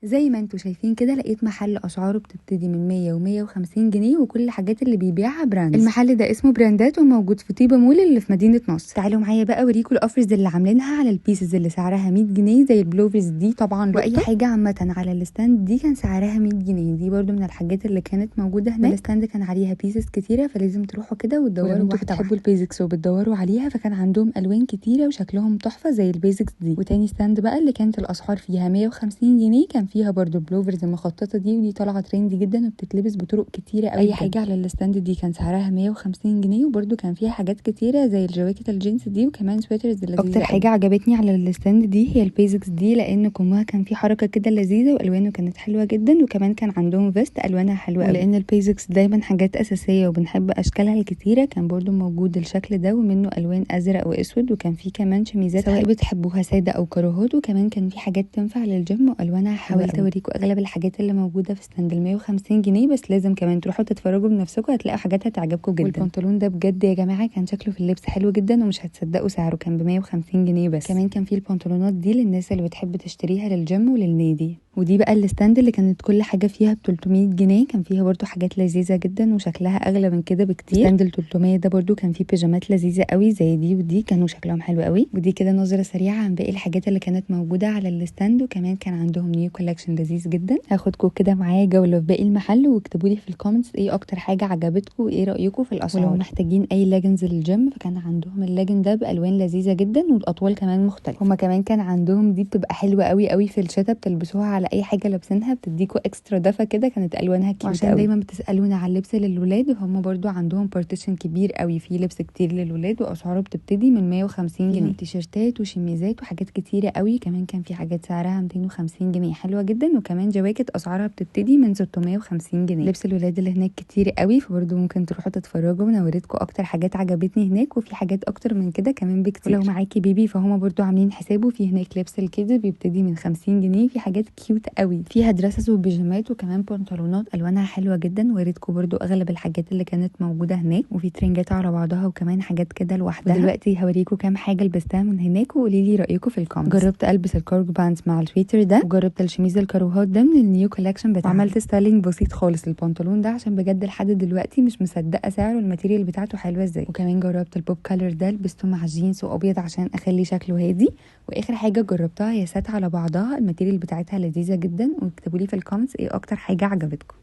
زي ما انتوا شايفين كده لقيت محل اسعاره بتبتدي من 100 و150 جنيه، وكل الحاجات اللي بيبيعها براند. المحل ده اسمه براندات وموجود في طيبه مول اللي في مدينه نصر. تعالوا معايا بقى اوريكم الاوفرز اللي عاملينها على البيسز اللي سعرها 100 جنيه زي البلوفرز دي طبعا، واي حاجه عامه على الستاند دي كان سعرها 100 جنيه. دي برده من الحاجات اللي كانت موجوده هناك. الستاند كان عليها بيسز كتيره، فلازم تروحوا كده وتدوروا. انتوا بتحبوا البيزكس وبتدوروا عليها، فكان عندهم الوان كتيره وشكلهم تحفه زي البيزكس دي. وتاني ستاند بقى اللي كانت الاسعار فيها 150 جنيه كان فيها برده بلوفرز المخططه دي، ودي طالعه ترندي جدا وبتتلبس بطرق كتيره قوي. اي حاجه على الستاند دي كان سعرها 150 جنيه، وبرده كان فيها حاجات كتيره زي الجواكت الجينز دي وكمان سويترز لذيذه. اكتر حاجه عجبتني على الستاند دي هي البيزكس دي، لان كمها كان فيه حركه كده لذيذه والوانه كانت حلوه جدا، وكمان كان عندهم فيست الوانها حلوه قوي. لان البيزكس دايما حاجات اساسيه وبنحب اشكالها الكتيره، كان برده موجود الشكل ده ومنه الوان ازرق واسود، وكان فيه كمان شميزات سواء بتحبوها ساده او كروهات، وكمان كان في حاجات تنفع للجيم والوانها حلوه. حاولت اوريكم اغلب الحاجات اللي موجوده في ستاند ال 150 جنيه، بس لازم كمان تروحوا تتفرجوا بنفسكم، هتلاقوا حاجات هتعجبكم جدا. والبنطلون ده بجد يا جماعه كان شكله في اللبس حلو جدا، ومش هتصدقوا سعره كان ب 150 جنيه بس. كمان كان في البنطلونات دي للناس اللي بتحب تشتريها للجيم وللنادي. ودي بقى الستاند اللي كانت كل حاجه فيها ب 300 جنيه، كان فيها برده حاجات لذيذه جدا وشكلها اغلى من كده بكتير. ستاند ال 300 ده برده كان فيه بيجامات لذيذه قوي زي دي ودي، كانوا شكلهم حلو قوي. ودي كده نظره سريعه عن باقي الحاجات اللي كانت موجوده على الستاند، وكمان كان عندهم نيو كولكشن لذيذ جدا. هاخدكم كده معايا جوله في باقي المحل، واكتبوا لي في الكومنتس ايه اكتر حاجه عجبتكم وايه رايكم في الاسعار. ولو محتاجين اي لاجنز للجيم فكان عندهم اللاجن ده بالوان لذيذه جدا والاطوال كمان مختلفه. هما كمان كان عندهم دي بتبقى حلوه قوي قوي في الشتاء، بتلبسوها على اي حاجه لابسينها بتديكوا اكسترا دفى كده، كانت الوانها كيوت. وعشان دايما بتسالونا على اللبس للولاد، هم برضو عندهم بارتيشن كبير قوي فيه لبس كتير للولاد، واسعاره بتبتدي من 150 جنيه. تيشرتات وشميزات وحاجات كتيره قوي، كمان كان في حاجات سعرها 250 جنيه حلوه جدا، وكمان جواكت اسعارها بتبتدي من 650 جنيه. لبس الولاد اللي هناك كتير قوي، فبرضو ممكن تروحوا تتفرجوا ونوريتكم اكتر حاجات عجبتني هناك، وفي حاجات اكتر من كده كمان بكتير. ولو معاكي بيبي فهم برضو عاملين حسابه في هناك لبس الكيدز بيبتدي من 50 جنيه، في حاجات كيوت قوي فيها دراسز وبيجامات وكمان بنطلونات الوانها حلوه جدا. وريتكم برضو اغلب الحاجات اللي كانت موجوده هناك، وفي ترنجات على بعضها وكمان حاجات كده لوحدها. دلوقتي هوريكم كام حاجه لبستها من هناك وقولي لي رايكم في الكومنتس. جربت البس الكارجو بانز مع السويتر ده، وجربت الشميز الكاروهات ده من النيو كولكشن بتاعها، وعملت ستايلينج بسيط خالص للبنطلون ده عشان بجد لحد دلوقتي مش مصدقه سعره والماتيريال بتاعته حلوه ازاي. وكمان جربت البوب كالر ده لبسته مع جينز وابيض عشان اخلي شكله هادي. واخر حاجه جربتها هي سات على بعضها، الماتيريال بتاعتها لذيذه جدا. واكتبوا لي في الكومنتس ايه اكتر حاجه عجبتكم.